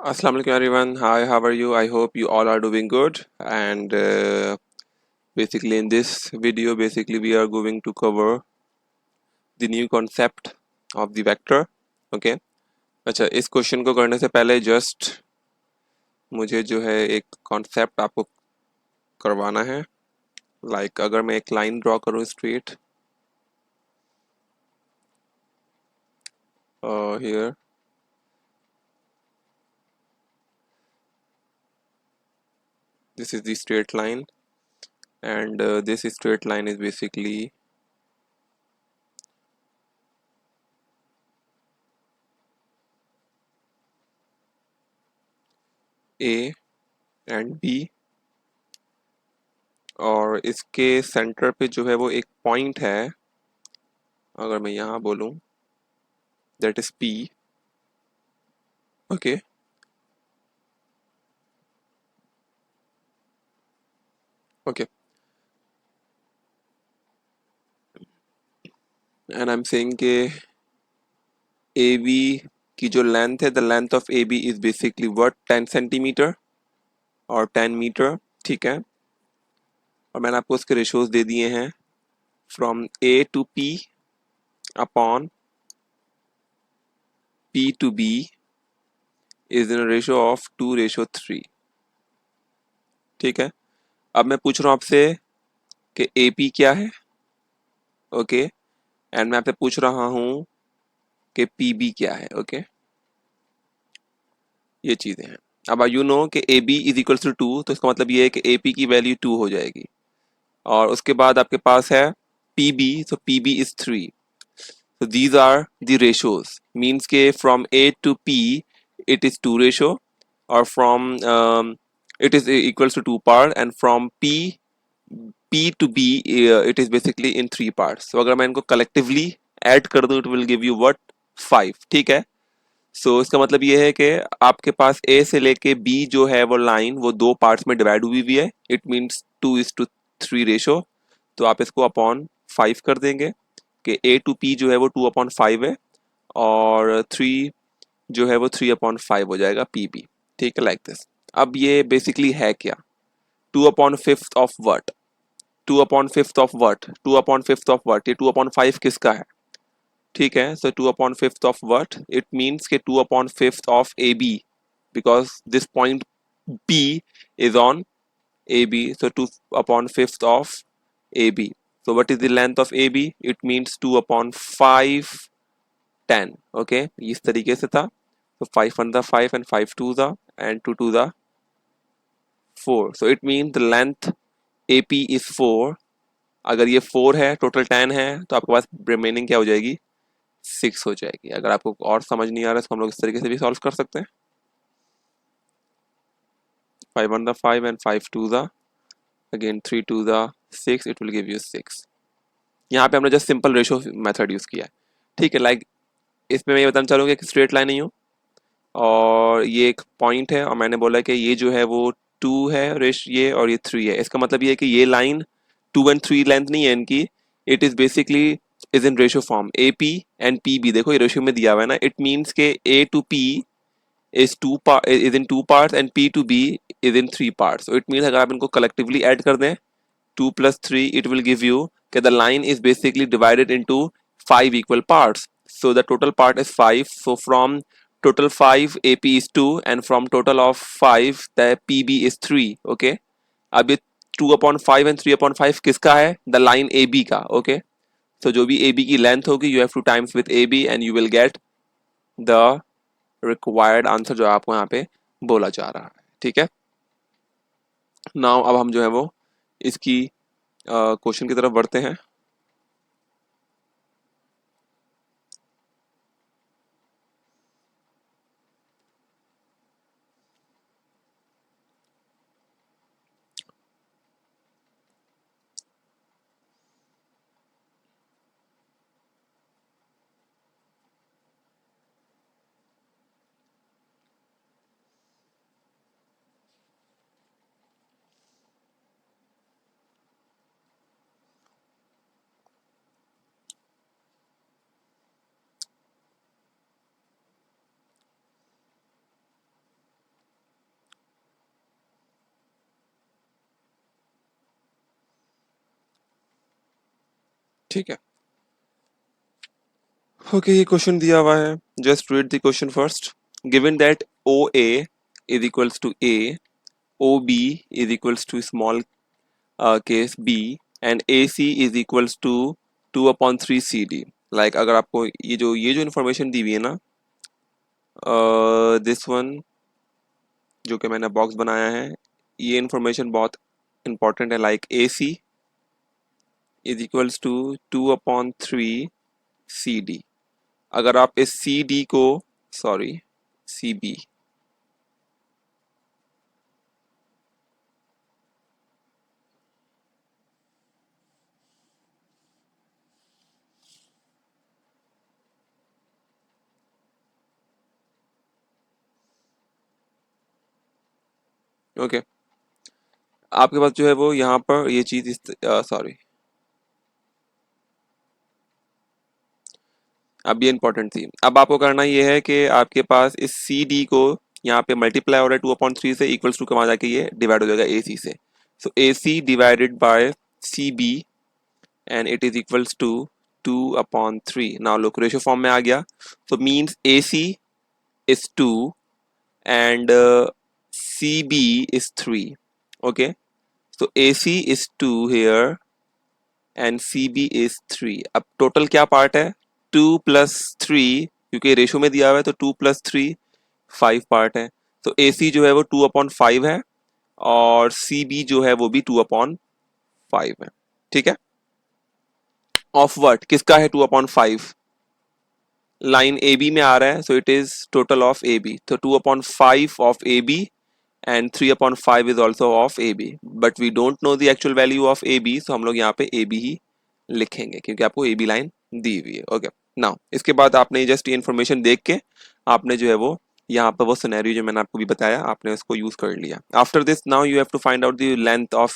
Assalamualaikum everyone. Hi, how are you? I hope you all are doing good. And basically, in this video, we are going to cover the new concept of the vector. Okay. अच्छा इस question को करने से पहले just मुझे जो है एक कॉन्सेप्ट आपको करवाना है. लाइक अगर मैं एक लाइन ड्रॉ करूँ straight here, this is the straight line, and this straight line is basically A and B, और इसके सेंटर पे जो है वो एक पॉइंट है. अगर मैं यहाँ बोलूँ that is P. Okay. Okay. And I'm saying कि AB की जो लेंथ है, the length of AB is basically what, 10 centimetre और 10 मीटर. ठीक है. और मैंने आपको उसके रेशोज दे दिए हैं from A to P upon P to B is in a ratio of 2:3. ठीक है. अब मैं पूछ रहा हूँ आपसे कि AP क्या है. ओके. एंड मैं आपसे पूछ रहा हूँ कि PB क्या है. ओके. ये चीज़ें हैं. अब यू नो कि A B is equals to 2, तो इसका मतलब ये है कि ए पी की वैल्यू 2 हो जाएगी. और उसके बाद आपके पास है पी बी, तो P B is 3. so these are the ratios, means के from A to P it is 2 ratio, or from it is equals to 2 part, and from P to B it is basically in 3 parts. so अगर मैं इनको collectively add कर दूं it will give you what, 5. ठीक है. इसका मतलब ये है कि आपके पास ए से लेके बी जो है वो लाइन वो दो पार्ट्स में डिवाइड हुई हुई है. It means 2:3 ratio. तो आप इसको अपॉन 5 कर देंगे कि ए टू पी जो है वो 2/5 है, और 3 जो है वो 3/5 हो जाएगा पी बी. ठीक है, लाइक दिस. अब ये बेसिकली है क्या, 2/5 of what, 2/5 of what, 2/5 of what, ये 2/5 किसका है. ठीक है. So 2/5 of what, it means के 2/5 of A B, because this point B is on AB, so 2/5 of AB. So what is the length of AB? It means 2/5 10. Okay, इस तरीके से था. So 5 1 the 5 and 5 2 the and 2 2 the 4. So it means the length AP is 4. अगर ये 4 है, total 10 है, तो आपके पास रिमेनिंग क्या हो जाएगी, 6 हो जाएगी. अगर आपको और समझ नहीं आ रहा है तो हम लोग इस तरीके से भी सॉल्व कर सकते हैं. 5 1 the 5 and 5 2 the, again 3 2 the 6, it will give you 6. यहाँ पे हमने just simple ratio method use किया है. ठीक है. लाइक इसमें मैं ये बताना चाहूँगा कि स्ट्रेट लाइन नहीं हो, और ये एक पॉइंट है, और मैंने बोला कि ये जो है वो 2 है रेश ये, और ये 3 है. इसका मतलब ये है कि ये लाइन 2 and 3 लेंथ नहीं है इनकी. It is basically is in ratio form. A P and P B, देखो ये रेशो में दिया हुआ है ना. इट मीन्स के ए to P is in 2 parts and P to B is in 3 parts. So it means अगर आप इनको collectively add कर दें 2 plus 3, it will give you that the line is basically divided into 5 equal parts. So the total part is 5. So from total 5 AP is 2, and from total of 5 the PB is 3. Okay. अब ये 2/5 and 3/5 किसका है, the line AB का. Okay. So जो भी AB की length होगी you have to times with AB and you will get the required answer जो आपको यहाँ पे बोला जा रहा है. ठीक है. नाउ अब हम जो है वो इसकी क्वेश्चन की तरफ बढ़ते हैं. ठीक है। ओके, ये क्वेश्चन दिया हुआ है, just read the question first. Given that O A is equals to A, O B is equals to small case B, and A C is equals to 2/3 C D. Like अगर आपको ये जो information दी हुई है ना, this one जो कि मैंने बॉक्स बनाया है, ये इन्फॉर्मेशन बहुत इंपॉर्टेंट है। Like A C is equals to 2/3 C D. अगर आप इस सी डी को, सॉरी, सी बी, ओके, आपके पास जो है वो यहाँ पर ये चीज इस, सॉरी, अब ये इंपॉर्टेंट थी। अब आपको करना ये है कि आपके पास इस सी डी को यहाँ पे मल्टीप्लाई हो रहा है 2/3 से, इक्वल्स टू कमा जाके ये डिवाइड हो जाएगा ए सी से। So A C divided by C B and it is equals to 2/3। Now look, ratio form में आ गया, so means AC is 2 and CB is 3. Okay, so AC is 2 here and CB is 3. अब total क्या part है, 2 plus 3, क्योंकि ratio में दिया हुआ है तो 2 प्लस 3 5 पार्ट है। तो AC जो है वो 2/5 है और CB जो है वो भी 2/5 है। ठीक है, ऑफ व्हाट, किसका है 2/5? लाइन ए बी में आ रहा है, so it is total of A B, तो 2/5 of A B and 3/5 is also of A B, but we don't know the actual value of A B, सो हम लोग यहाँ पे ए बी ही लिखेंगे क्योंकि आपको ए बी लाइन दी हुई है। ओके, नाउ इसके बाद आपने जस्ट ये इन्फॉर्मेशन देख के आपने जो है वो यहाँ पर वो सिनेरियो जो मैंने आपको भी बताया आपने उसको यूज कर लिया। After this now you have to find out the length of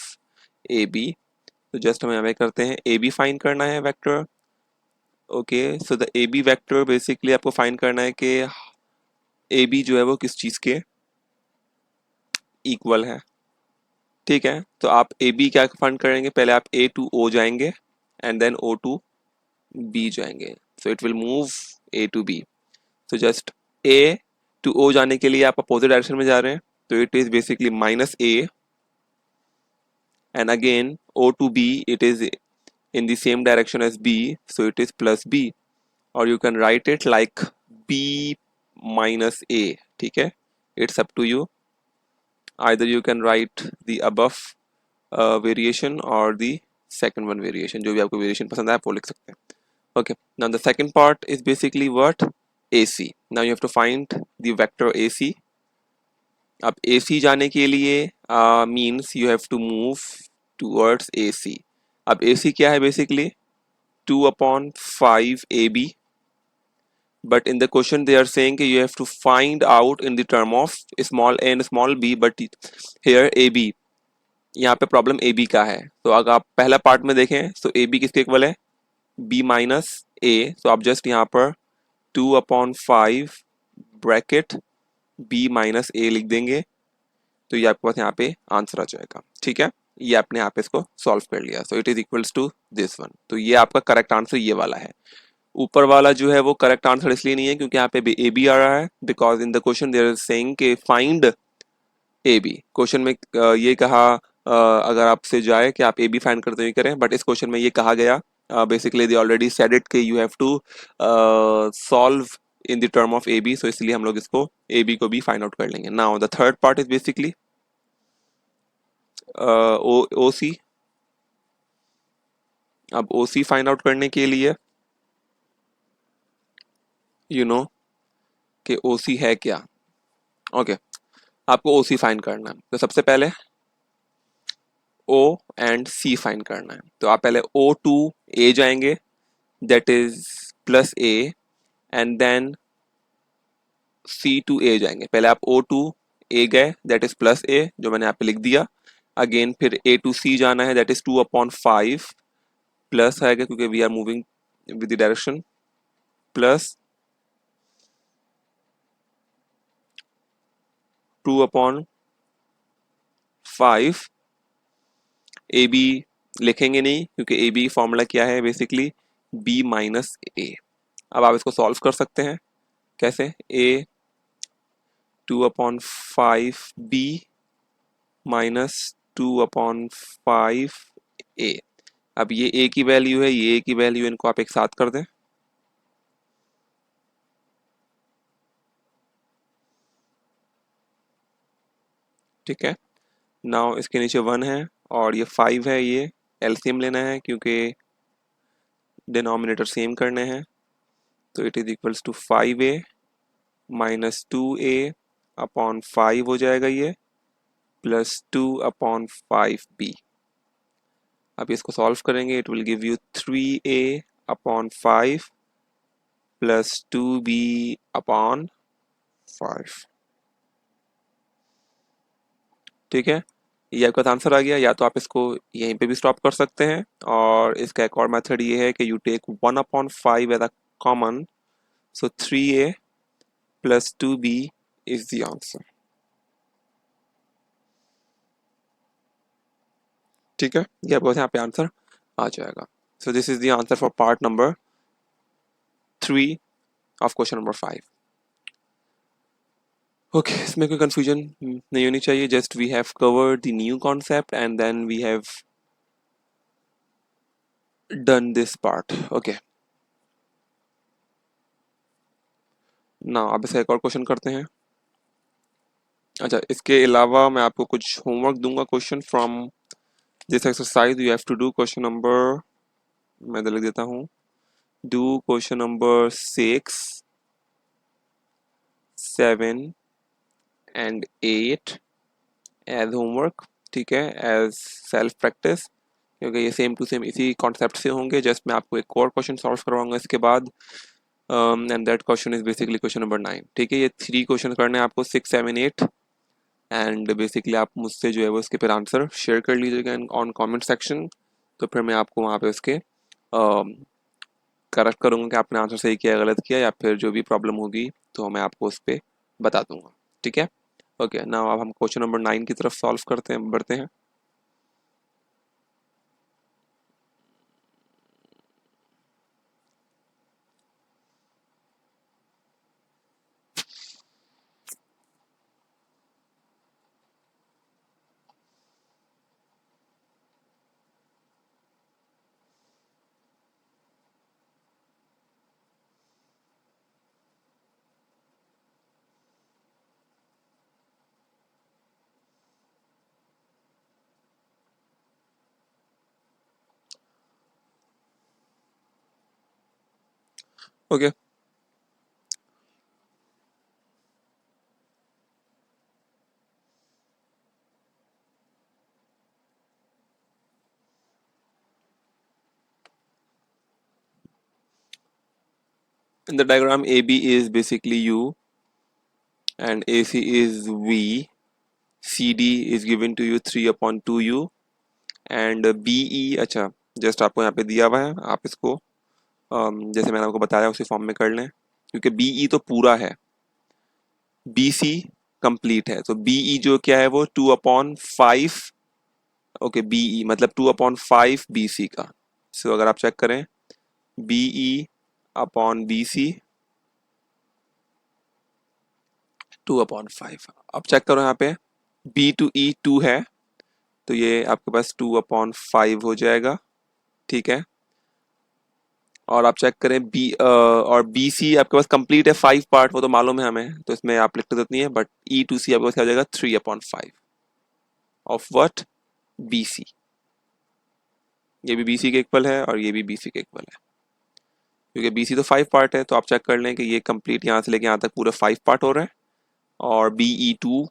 A B, तो जस्ट हम यहाँ पे करते हैं, ए बी फाइंड करना है vector. Okay, so the A B vector basically आपको फाइंड करना है कि ए बी जो है वो किस चीज के इक्वल है। ठीक है, तो आप ए बी क्या फाइंड करेंगे, पहले आप ए टू ओ जाएंगे and then O to B जाएंगे, so it will move A to B. तो जस्ट ए टू ओ जाने के लिए आप अपोजिट डायरेक्शन में जा रहे हैं, तो it is basically minus A, and again O to B it is in the same direction as B, so it is plus B, or you can write it like B minus A. ठीक है, it's up to you, either you can write the above variation or the second one variation, जो भी आपको variation पसंद है आप वो लिख सकते हैं। Okay, now the second part is basically what, AC. Now you have to find the vector AC. अब AC जाने के लिए means you have to move towards AC. अब AC क्या है basically 2/5 AB, but in the question they are saying that you have to find out in the term of small a and small b, but here AB, यहाँ पे problem AB का है। तो अगर आप पहला पार्ट में देखें तो AB किसके इक्वल है, B माइनस A, तो आप जस्ट यहाँ पर 2/5 ब्रैकेट B माइनस A लिख देंगे, तो ये आपके पास यहाँ पे आंसर आ जाएगा। ठीक है, ये आपने यहाँ पे इसको सॉल्व कर लिया, so it is equals to this one. तो ये आपका करेक्ट आंसर ये वाला है। ऊपर वाला जो है वो करेक्ट आंसर इसलिए नहीं है क्योंकि यहाँ पे ए बी आ रहा है, because in the question there is saying कि फाइंड ए बी। क्वेश्चन में ये कहा, अगर आपसे जाए कि आप ए बी फाइंड करते हुए करें, बट इस क्वेश्चन में ये कहा गया basically they already said it कि you have to solve in the term of A B, so इसलिए हम लोग इसको ए बी को भी फाइंड आउट कर लेंगे। Now the third part is basically O C. अब ओ सी फाइंड आउट करने के लिए यू नो कि ओ सी है क्या। ओके, आपको ओ सी फाइंड करना है, तो सबसे पहले ओ एंड सी फाइंड करना है। तो आप पहले ओ टू ए जाएंगे, that is plus A, and then C to A जाएंगे। पहले आप ओ टू ए गए, दैट इज प्लस ए, जो मैंने यहाँ पे लिख दिया। अगेन फिर ए टू सी जाना है, दैट इज 2/5 प्लस आएगा क्योंकि we are moving with the direction, plus 2/5 A B लिखेंगे नहीं क्योंकि ए बी फॉर्मूला क्या है बेसिकली बी माइनस ए। अब आप इसको सॉल्व कर सकते हैं कैसे, ए 2/5 बी -2/5 ए। अब ये ए की वैल्यू है, ये ए की वैल्यू, इनको आप एक साथ कर दें। ठीक है, नाउ इसके नीचे 1 है और ये 5 है, ये एलसीएम लेना है क्योंकि डिनोमिनेटर सेम करने हैं। तो it is equals to 5a -2a/5 हो जाएगा ये, +2/5b। अब इसको सॉल्व करेंगे, it will give you 3a/5 +2b/5। ठीक है, ये आपका आंसर आ गया। या तो आप इसको यहीं पे भी स्टॉप कर सकते हैं, और इसका एक और मेथड ये है कि you take 1/5 as a common, so 3a +2b is the answer. ठीक है, ये आपको यहाँ पे आंसर आ जाएगा। So this is the answer for part number 3 of question number 5। Okay, इसमें कोई कंफ्यूजन नहीं होनी चाहिए, just we have covered the new concept and then we have done this part. Okay, ना अब इसे एक और क्वेश्चन करते हैं। अच्छा, इसके अलावा मैं आपको कुछ होमवर्क दूंगा question from this exercise. You have to do question number, मैं लिख देता हूँ, do question number 6, 7 and 8 as homework. ठीक है, एज सेल्फ प्रैक्टिस, क्योंकि ये सेम टू सेम इसी कॉन्सेप्ट से होंगे। जस्ट मैं आपको एक और क्वेश्चन सॉल्व करवाऊंगा इसके बाद, and that question is basically question number 9। ठीक है, ये 3 क्वेश्चन करने हैं आपको, 6, 7, 8, एंड बेसिकली आप मुझसे जो है वो इसके फिर आंसर शेयर कर लीजिएगा ऑन कमेंट सेक्शन। तो फिर मैं आपको वहाँ पे उसके करेक्ट करूँगा कि आपने आंसर सही किया गलत किया, या फिर जो भी प्रॉब्लम होगी तो मैं आपको उस पर बता दूंगा। ठीक है, ओके, नाउ अब हम क्वेश्चन नंबर 9 की तरफ सॉल्व करते हैं, बढ़ते हैं। Okay, in the diagram AB is basically U and AC is V, CD is given to you 3/2U and BE, अच्छा जस्ट आपको यहाँ पे दिया हुआ है, आप इसको जैसे मैंने आपको बताया उसी फॉर्म में कर लें, क्योंकि BE तो पूरा है, BC कंप्लीट है, तो BE जो क्या है वो 2/5, ओके, BE मतलब 2/5 BC का। सो अगर आप चेक करें BE/BC 2/5। अब चेक करो यहाँ पे B to E 2 है, तो ये आपके पास 2/5 हो जाएगा। ठीक है, और आप चेक करें और बी सी आपके पास कंप्लीट है, 5 पार्ट, वो तो मालूम है हमें, तो इसमें आप लिखते तो नहीं है, बट E to C आपके पास क्या हो जाएगा 3/5 ऑफ व्हाट, बी सी। ये भी BC के इक्वल है और ये भी BC के इक्वल है, क्योंकि BC तो 5 पार्ट है। तो आप चेक कर लें कि ये कंप्लीट यहाँ से लेके यहाँ तक पूरे 5 पार्ट हो रहे हैं, और BE2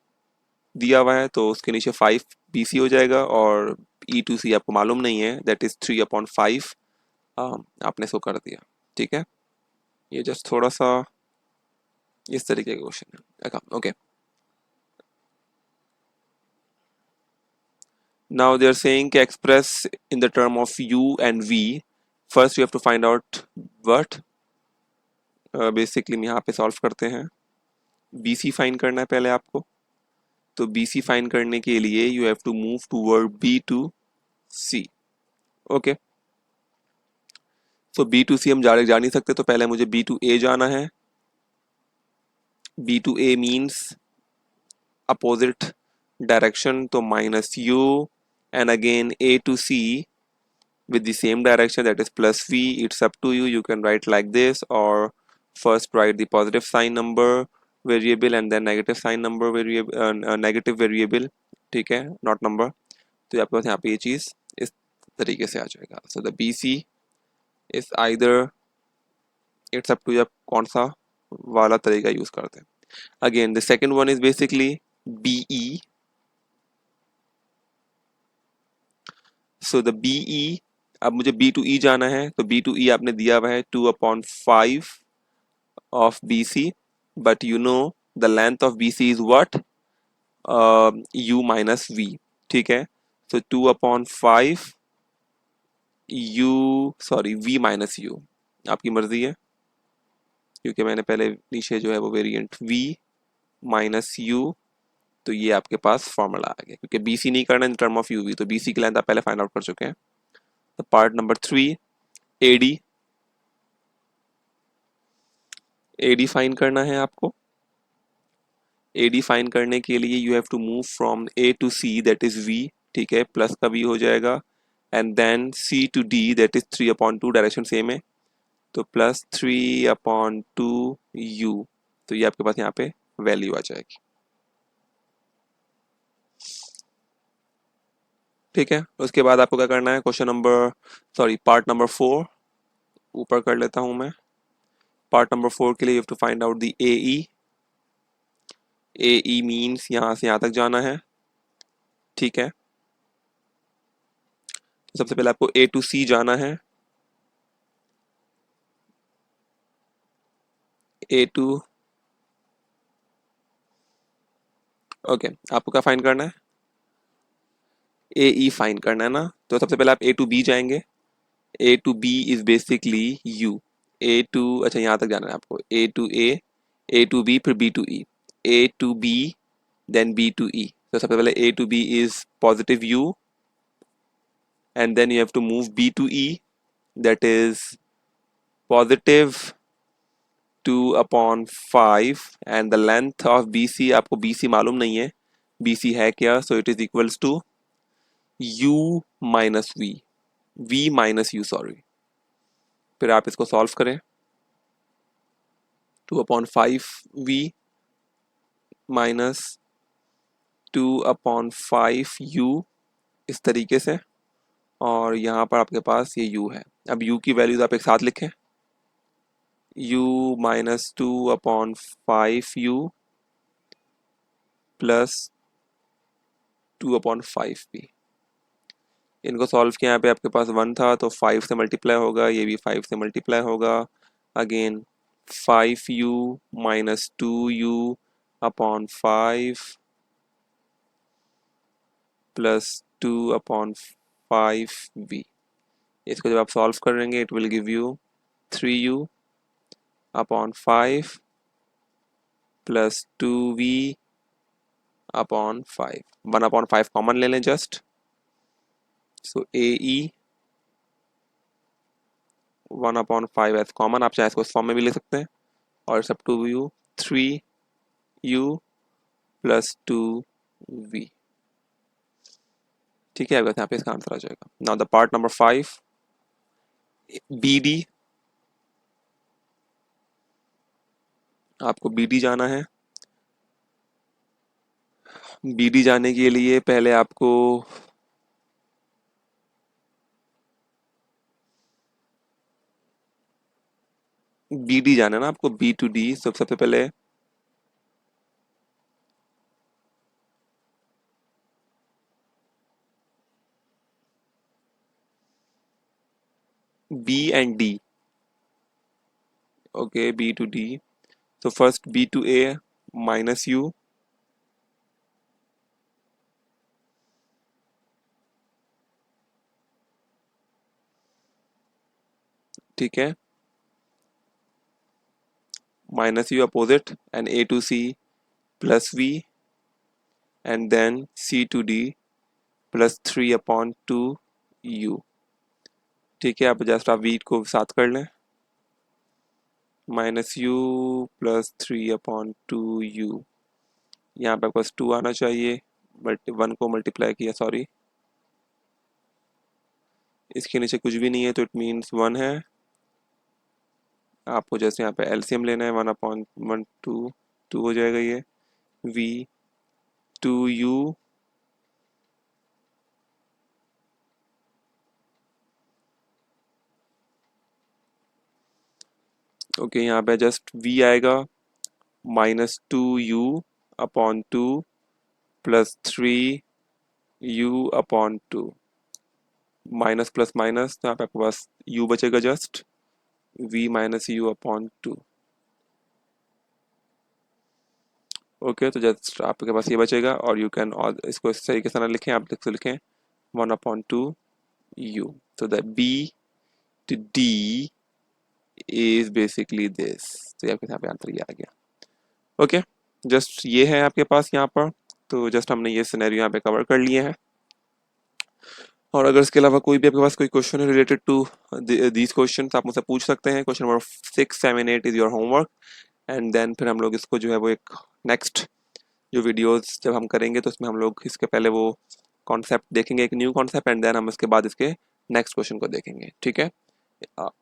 दिया हुआ है तो उसके नीचे 5 BC हो जाएगा, और E to C आपको मालूम नहीं है, दैट इज 3/5। आपने इसको कर दिया। ठीक है, ये जस्ट थोड़ा सा इस तरीके का क्वेश्चन है। Okay, now they are saying कि express in the term of U and V, first you have to find out what, basically यहाँ पे सॉल्व करते हैं, BC फाइंड करना है पहले आपको। तो BC फाइंड करने के लिए you have to move toward B to C। Okay, so B to C हम जा नहीं सकते, तो पहले मुझे बी टू ए जाना है. B to A means opposite direction, तो minus U, and again A to C with the same direction, that is plus v. It's up to you, you can write like this, or first write the positive sign number variable and then negative sign number variable, negative variable, ठीक है, not number. तो आपके पास यहाँ पे ये चीज़ इस तरीके से आ जाएगा. So the BC is either, it's up to you आप कौन सा वाला तरीका यूज करते हैं. Again the second one is basically BE. So the BE, अब मुझे बी टू ई जाना है, तो बी टू ई आपने दिया हुआ है 2/5 of BC, but you know the length of BC is what? U minus V, ठीक है. So 2/5 U, sorry V minus U, आपकी मर्जी है, क्योंकि मैंने पहले नीचे जो है वो वेरिएंट V minus U, तो ये आपके पास फॉर्मूला आ गया, क्योंकि BC नहीं करना इन टर्म ऑफ UV, तो BC की लेंथ आप पहले फाइंड आउट कर चुके हैं. तो part number 3, AD. AD find करना है आपको. AD फाइंड करने के लिए you have to move from A to C, that is V, ठीक है, प्लस का V हो जाएगा, and then C to D, that is 3/2, direction same है, तो प्लस 3/2 U. तो ये आपके पास यहाँ पे वैल्यू आ जाएगी, ठीक है. उसके बाद आपको क्या करना है, question number, sorry part number 4 ऊपर कर लेता हूँ मैं. पार्ट नंबर 4 के लिए you have to find out the AE. AE means यहाँ से यहाँ तक जाना है, ठीक है. तो सबसे पहले आपको A टू C जाना है. A टू, ओके, आपको क्या फाइंड करना है, AE फाइंड करना है ना. तो सबसे पहले आप A टू B जाएंगे. A to B is basically U. A to, अच्छा यहाँ तक जाना है आपको, A to A to B, फिर B to E, A to B, then B to E. तो सबसे पहले A to B is positive U, and then you have to move B to E, that is positive 2/5, and the length of BC, आपको BC मालूम नहीं है, BC है क्या, so it is equals to U minus V minus U, sorry. फिर आप इसको solve करें, 2/5 V माइनस 2/5 U, इस तरीके से, और यहाँ पर आपके पास ये U है. अब U की वैल्यूज आप एक साथ लिखें, U minus 2/5 U plus 2/5 B. इनको सॉल्व किया, यहाँ पे आपके पास 1 था, तो 5 से मल्टीप्लाई होगा, ये भी 5 से मल्टीप्लाई होगा. Again 5U minus 2U/5 plus 2/5V. इसको जब आप सॉल्व करेंगे, it will give you 3U/5 plus 2V/5. 1/5 common ले लें जस्ट, सो AE 1/5 एज कॉमन, आप चाहे इसको इस फॉर्म में भी ले सकते हैं, और सब to you 3U plus 2V, ठीक है. यहाँ पे इसका आंसर आ जाएगा. Now the part number 5, BD. आपको BD जाना है. BD जाने के लिए पहले आपको BD जाना है ना, आपको B टू D. सबसे पहले B and D, okay, B to D. So first B to A minus U, ठीक है, minus U opposite, and A to C plus V, and then C to D plus 3/2 U. ठीक है, अब just आप v को साथ कर लें, माइनस यू प्लस 3/2u, यहाँ पे आपके पास 2 आना चाहिए, बट 1 को मल्टीप्लाई किया, सॉरी इसके नीचे कुछ भी नहीं है तो इट मीन्स 1 है। आपको जैसे यहाँ पे एलसीएम लेना है, 1/1 2 हो जाएगा ये, v 2u ओके, यहाँ पे जस्ट v आएगा -2u/2 plus 3u/2, minus plus minus, तो यहाँ पे आपके पास u बचेगा जस्ट v -u/2। ओके, तो जस्ट आपके पास ये बचेगा, और यू कैन, और इसको इस तरीके से ना लिखें, आप लिखें 1/2u, so that b to d is basically this। तो आपके यहाँ पे आंसर ये आ गया। ओके, जस्ट ये है आपके पास यहाँ पर, तो जस्ट हमने ये सिनेरियो यहाँ पे कवर कर लिए हैं। और अगर इसके अलावा कोई भी आपके पास कोई क्वेश्चन है रिलेटेड टू दीज क्वेश्चन, आप मुझसे पूछ सकते हैं। Question number 6, 7, 8 is your homework, and then फिर हम लोग इसको जो है वो एक नेक्स्ट जो वीडियोस जब हम करेंगे तो उसमें हम लोग इसके पहले वो कॉन्सेप्ट देखेंगे, एक न्यू कॉन्सेप्ट, एंड देन हम इसके बाद इसके नेक्स्ट क्वेश्चन को देखेंगे। ठीक है,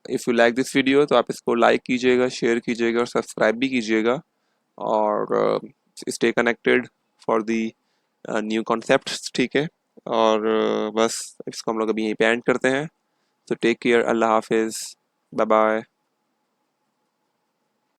if you like this video तो आप इसको लाइक कीजिएगा, शेयर कीजिएगा और सब्सक्राइब भी कीजिएगा, और stay connected for the new concepts. ठीक है, और बस इसको हम लोग अभी यहीं पे एंड करते हैं। तो टेक केयर, अल्लाह हाफिज़, बाय बाय।